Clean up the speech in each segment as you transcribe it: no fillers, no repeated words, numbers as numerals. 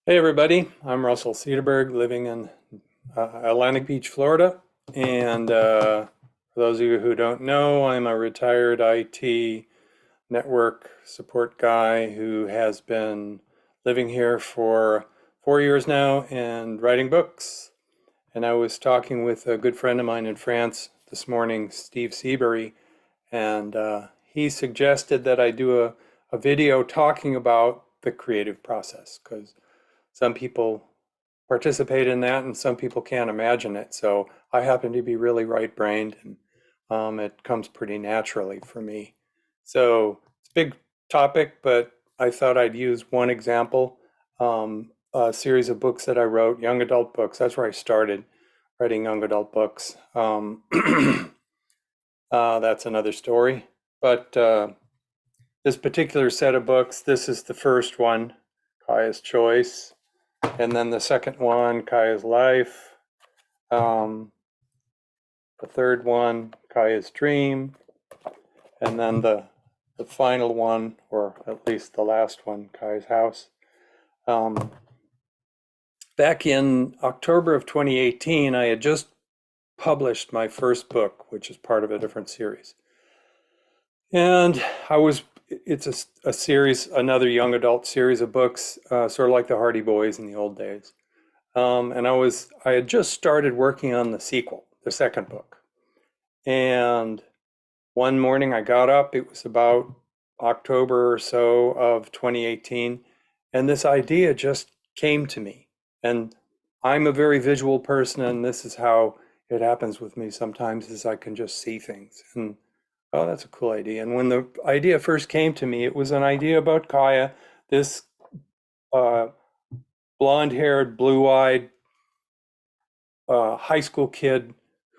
Hey everybody, I'm Russell Cedarberg living in Atlantic Beach, Florida. And for those of you who don't know, I'm a retired IT network support guy who has been living here for 4 years now and writing books. And I was talking with a good friend of mine in France this morning, Steve Seabury, and he suggested that I do a video talking about the creative process because some people participate in that and some people can't imagine it. So I happen to be really right-brained and it comes pretty naturally for me. So it's a big topic, but I thought I'd use one example, a series of books that I wrote, young adult books. That's where I started writing young adult books. That's another story. But this particular set of books, this is the first one, Kaya's Choice. And then the second one, Kaya's Life. The third one, Kaya's Dream. And then the final one, or at least the last one, Kaya's House. Back in October of 2018, I had just published my first book, which is part of a different series. And it's a series, another young adult series of books, sort of like the Hardy Boys in the old days. And I had just started working on the sequel, the second book. And one morning I got up, it was about October or so of 2018, and this idea just came to me. And I'm a very visual person, and this is how it happens with me sometimes, is I can just see things. And oh, that's a cool idea. And when the idea first came to me, it was an idea about Kaya, this blonde-haired, blue-eyed high school kid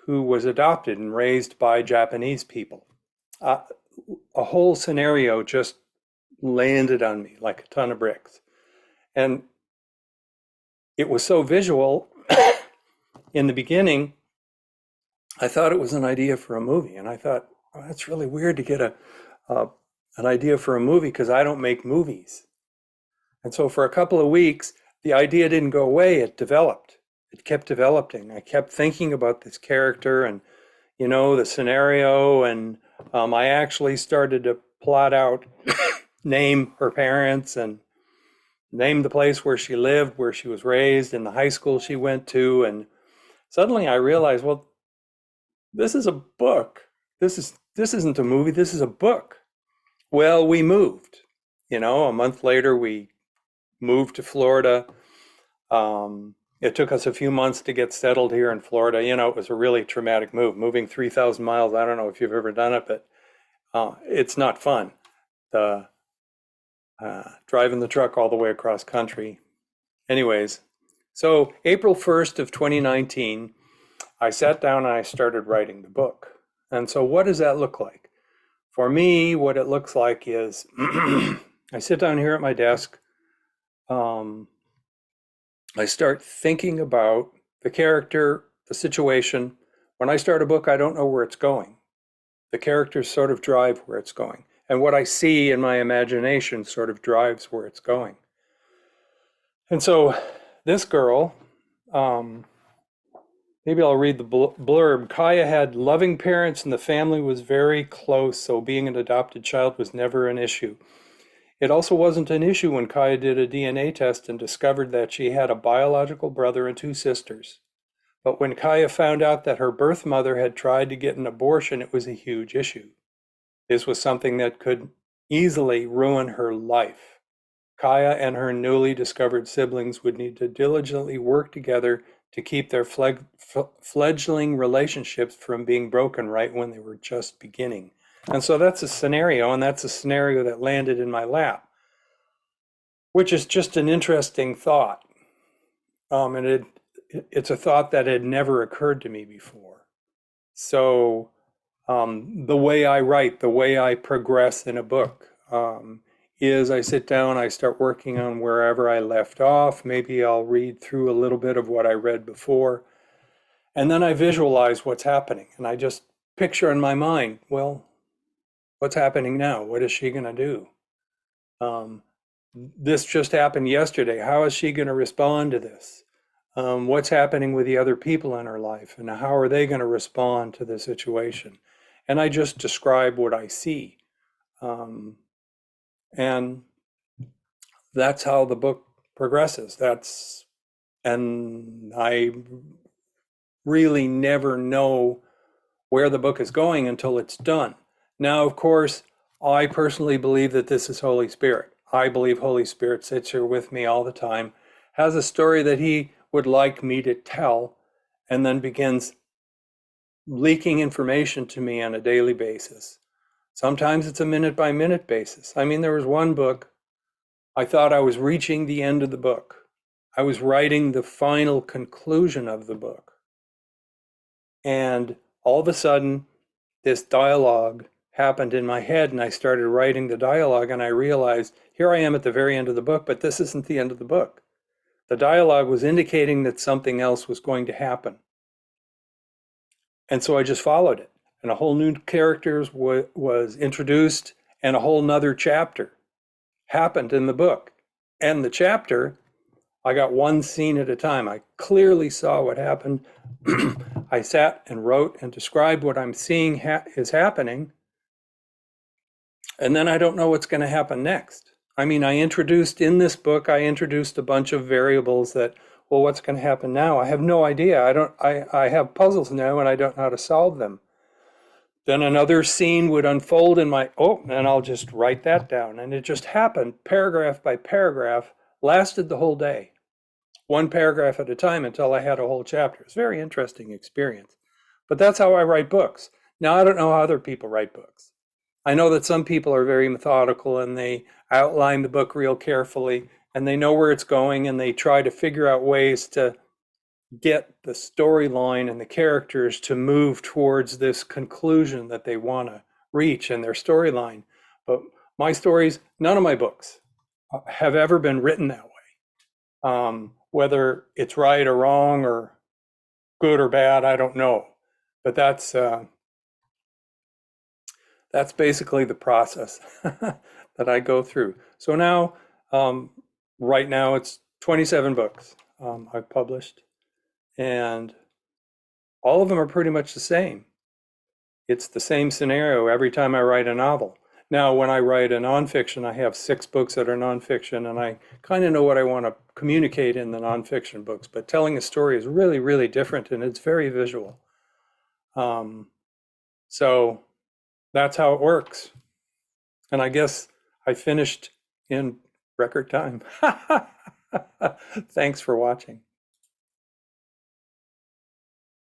who was adopted and raised by Japanese people. A whole scenario just landed on me like a ton of bricks. And it was so visual in the beginning, I thought it was an idea for a movie. And I thought, oh, that's really weird to get an idea for a movie because I don't make movies. And so for a couple of weeks, the idea didn't go away, it developed. It kept developing. I kept thinking about this character and, the scenario. And I actually started to plot out, name her parents and name the place where she lived, where she was raised, and the high school she went to. And suddenly I realized, well, this is a book. This isn't a movie, this is a book. Well, we moved. A month later, we moved to Florida. It took us a few months to get settled here in Florida. It was a really traumatic move. Moving 3,000 miles, I don't know if you've ever done it, but it's not fun. Driving the truck all the way across country. Anyways, so April 1st of 2019, I sat down and I started writing the book. And so what does that look like? For me, what it looks like is I sit down here at my desk. I start thinking about the character, the situation. When I start a book, I don't know where it's going. The characters sort of drive where it's going. And what I see in my imagination sort of drives where it's going. And so this girl, maybe I'll read the blurb. Kaya had loving parents and the family was very close, so being an adopted child was never an issue. It also wasn't an issue when Kaya did a DNA test and discovered that she had a biological brother and two sisters. But when Kaya found out that her birth mother had tried to get an abortion, it was a huge issue. This was something that could easily ruin her life. Kaya and her newly discovered siblings would need to diligently work together to keep their fledgling relationships from being broken right when they were just beginning. And so that's a scenario, and that's a scenario that landed in my lap, which is just an interesting thought. And it's a thought that had never occurred to me before. So the way I write, the way I progress in a book, is I sit down, I start working on wherever I left off. Maybe I'll read through a little bit of what I read before, and then I visualize what's happening. And I just picture in my mind, well, what's happening now? What is she going to do? this just happened yesterday. How is she going to respond to this? What's happening with the other people in her life, and how are they going to respond to the situation? And I just describe what I see. And that's how the book progresses. And I really never know where the book is going until it's done. Now, of course, I personally believe that this is Holy Spirit. I believe Holy Spirit sits here with me all the time, has a story that he would like me to tell, and then begins leaking information to me on a daily basis. Sometimes it's a minute by minute basis. I mean, there was one book, I thought I was reaching the end of the book. I was writing the final conclusion of the book. And all of a sudden, this dialogue happened in my head, and I started writing the dialogue, and I realized here I am at the very end of the book, but this isn't the end of the book. The dialogue was indicating that something else was going to happen. And so I just followed it. And a whole new character was introduced, and a whole nother chapter happened in the book. And the chapter, I got one scene at a time. I clearly saw what happened. I sat and wrote and described what I'm seeing is happening. And then I don't know what's going to happen next. I mean, in this book, I introduced a bunch of variables that, well, what's going to happen now? I have no idea. I have puzzles now, and I don't know how to solve them. Then another scene would unfold and I'll just write that down. And it just happened paragraph by paragraph, lasted the whole day, one paragraph at a time until I had a whole chapter. It's a very interesting experience. But that's how I write books. Now, I don't know how other people write books. I know that some people are very methodical and they outline the book real carefully and they know where it's going and they try to figure out ways to get the storyline and the characters to move towards this conclusion that they want to reach in their storyline. But my stories, none of my books have ever been written that way. Whether it's right or wrong or good or bad, I don't know. But that's basically the process that I go through. So now, right now, it's 27 books I've published. And all of them are pretty much the same. It's the same scenario every time I write a novel. Now, when I write a nonfiction, I have 6 books that are nonfiction, and I kind of know what I want to communicate in the nonfiction books. But telling a story is really, really different, and it's very visual. So that's how it works. And I guess I finished in record time. Thanks for watching.